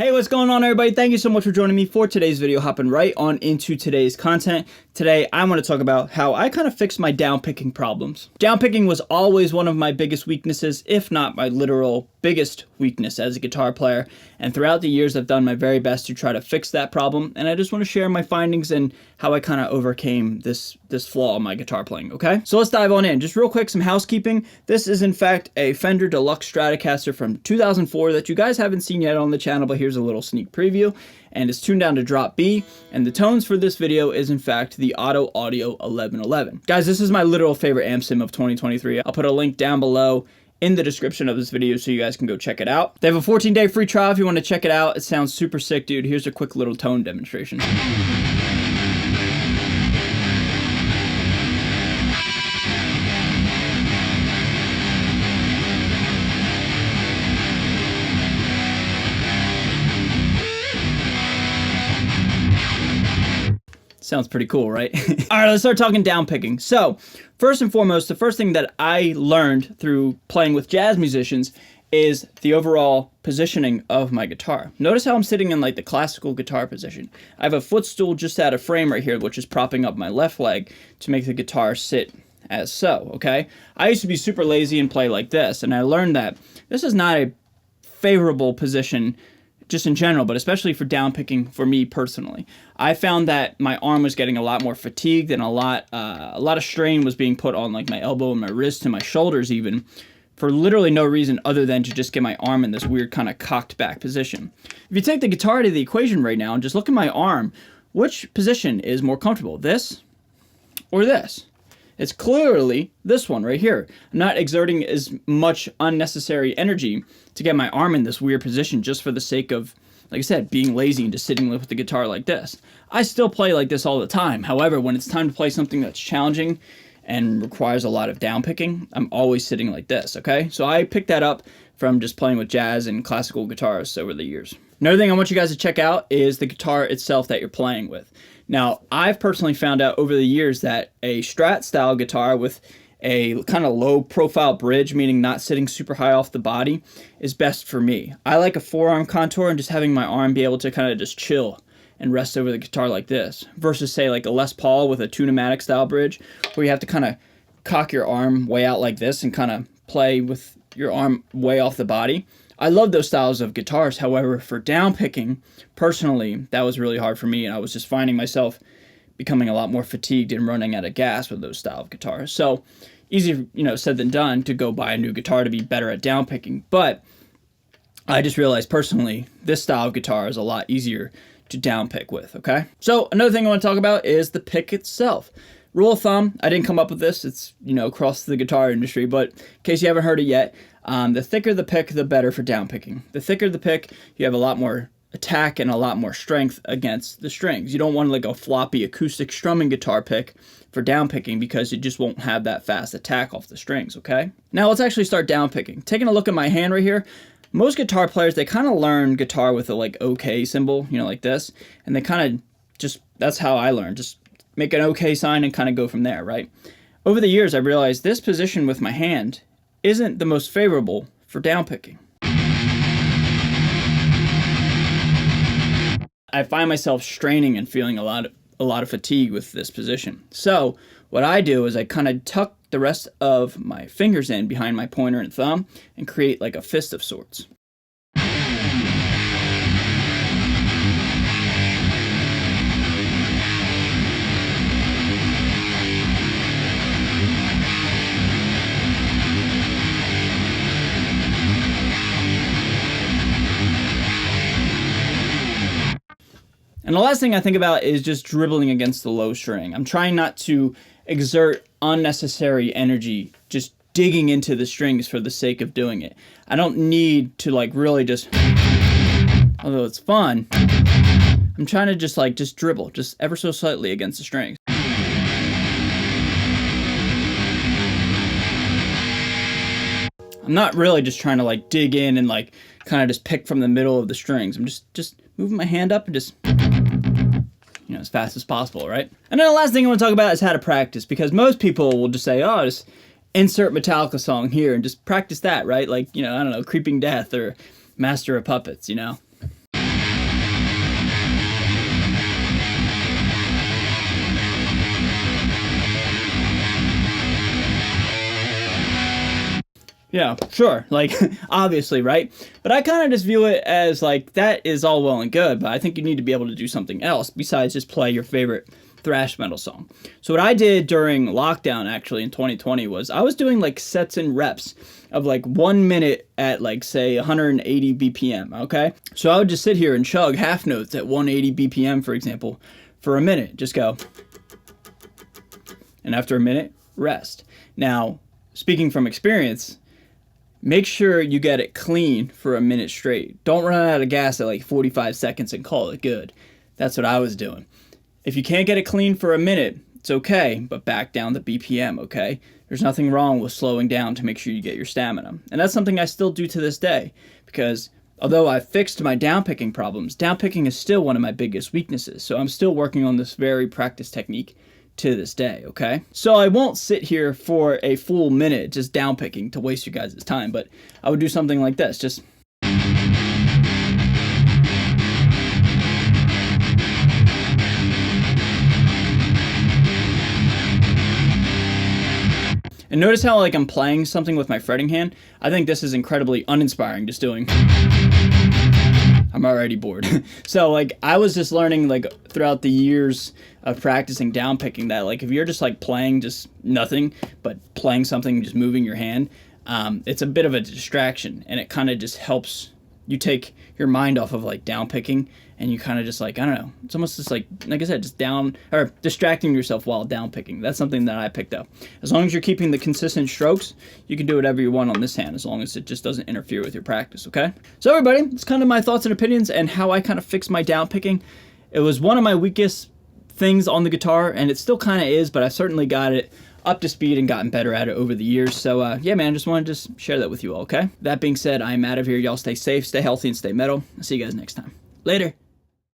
Hey, what's going on, everybody? Thank you so much for joining me for today's video. Hopping right on into today's content. Today, I want to talk about how I kind of fixed my downpicking problems. Downpicking was always one of my biggest weaknesses, if not my literal biggest weakness as a guitar player. And throughout the years, I've done my very best to try to fix that problem. And I just want to share my findings and how I kind of overcame this flaw in my guitar playing, okay? So let's dive on in. Just real quick, some housekeeping. This is in fact a Fender Deluxe Stratocaster from 2004 that you guys haven't seen yet on the channel, but here's a little sneak preview. And it's tuned down to drop B, and the tones for this video is in fact the Auto Audio 1111. Guys, this is my literal favorite amp sim of 2023. I'll put a link down below in the description of this video so you guys can go check it out. They have a 14-day free trial if you want to check it out. It sounds super sick, dude. Here's a quick little tone demonstration. Sounds pretty cool, right? All right, let's start talking downpicking. So, first and foremost, the first thing that I learned through playing with jazz musicians is the overall positioning of my guitar. Notice how I'm sitting in like the classical guitar position. I have a footstool just out of frame right here, which is propping up my left leg to make the guitar sit as so, okay? I used to be super lazy and play like this, and I learned that this is not a favorable position just in general, but especially for downpicking for me personally. I found that my arm was getting a lot more fatigued and a lot of strain was being put on like my elbow and my wrist and my shoulders even for literally no reason other than to just get my arm in this weird kind of cocked back position. If you take the guitar to the equation right now and just look at my arm, which position is more comfortable, this or this? It's clearly this one right here. I'm not exerting as much unnecessary energy to get my arm in this weird position just for the sake of, like I said, being lazy and just sitting with the guitar like this. I still play like this all the time. However, when it's time to play something that's challenging and requires a lot of downpicking, I'm always sitting like this, okay? So I picked that up from just playing with jazz and classical guitarists over the years. Another thing I want you guys to check out is the guitar itself that you're playing with. Now, I've personally found out over the years that a Strat style guitar with a kind of low profile bridge, meaning not sitting super high off the body, is best for me. I like a forearm contour and just having my arm be able to kind of just chill and rest over the guitar like this, versus say like a Les Paul with a Tune-o-matic style bridge, where you have to kind of cock your arm way out like this and kind of play with your arm way off the body. I love those styles of guitars. However, for downpicking, personally, that was really hard for me, and I was just finding myself becoming a lot more fatigued and running out of gas with those style of guitars. So, easier, said than done to go buy a new guitar to be better at downpicking. But I just realized personally, this style of guitar is a lot easier to downpick with, okay? So, another thing I want to talk about is the pick itself. Rule of thumb, I didn't come up with this, it's, across the guitar industry, but in case you haven't heard it yet, the thicker the pick, the better for downpicking. The thicker the pick, you have a lot more attack and a lot more strength against the strings. You don't want like a floppy acoustic strumming guitar pick for downpicking because it just won't have that fast attack off the strings, okay? Now let's actually start downpicking. Taking a look at my hand right here, most guitar players, they kind of learn guitar with a like OK symbol, like this, and they kind of just, that's how I learned, just make an OK sign and kind of go from there, right? Over the years, I realized this position with my hand isn't the most favorable for downpicking. I find myself straining and feeling a lot of fatigue with this position. So what I do is I kind of tuck the rest of my fingers in behind my pointer and thumb and create like a fist of sorts. And the last thing I think about is just dribbling against the low string. I'm trying not to exert unnecessary energy just digging into the strings for the sake of doing it. I don't need to like really just, although it's fun, I'm trying to just dribble, just ever so slightly against the strings. I'm not really just trying to like dig in and like kind of just pick from the middle of the strings. I'm just moving my hand up and just, as fast as possible, right? And then the last thing I want to talk about is how to practice, because most people will just say, oh, just insert Metallica song here and just practice that, right? Like, I don't know, Creeping Death or Master of Puppets, Yeah, sure. Like, obviously, right? But I kind of just view it as like, that is all well and good, but I think you need to be able to do something else besides just play your favorite thrash metal song. So what I did during lockdown, actually, in 2020 was I was doing like sets and reps of like 1 minute at like, say, 180 BPM, okay? So I would just sit here and chug half notes at 180 BPM, for example, for a minute. Just go. And after a minute, rest. Now, speaking from experience, make sure you get it clean for a minute straight. Don't run out of gas at like 45 seconds and call it good. That's what I was doing. If you can't get it clean for a minute, it's okay, but back down the BPM, okay? There's nothing wrong with slowing down to make sure you get your stamina. And that's something I still do to this day, because although I've fixed my downpicking problems, downpicking is still one of my biggest weaknesses. So I'm still working on this very practice technique to this day, okay? So I won't sit here for a full minute just downpicking to waste you guys' time, but I would do something like this, just... And notice how like I'm playing something with my fretting hand? I think this is incredibly uninspiring, just doing... I'm already bored. So like I was just learning like throughout the years of practicing downpicking that like if you're just like playing just nothing, but playing something, just moving your hand, it's a bit of a distraction, and it kind of just helps you take your mind off of like downpicking, and you kind of just like, I don't know, it's almost just like I said, just down or distracting yourself while downpicking. That's something that I picked up. As long as you're keeping the consistent strokes, you can do whatever you want on this hand, as long as it just doesn't interfere with your practice, okay? So everybody, it's kind of my thoughts and opinions and how I kind of fixed my downpicking. It was one of my weakest things on the guitar, and it still kind of is, but I've certainly got it up to speed and gotten better at it over the years. So yeah, man, just wanted to share that with you all, okay? That being said, I'm out of here. Y'all stay safe, stay healthy, and stay metal. I'll see you guys next time. Later.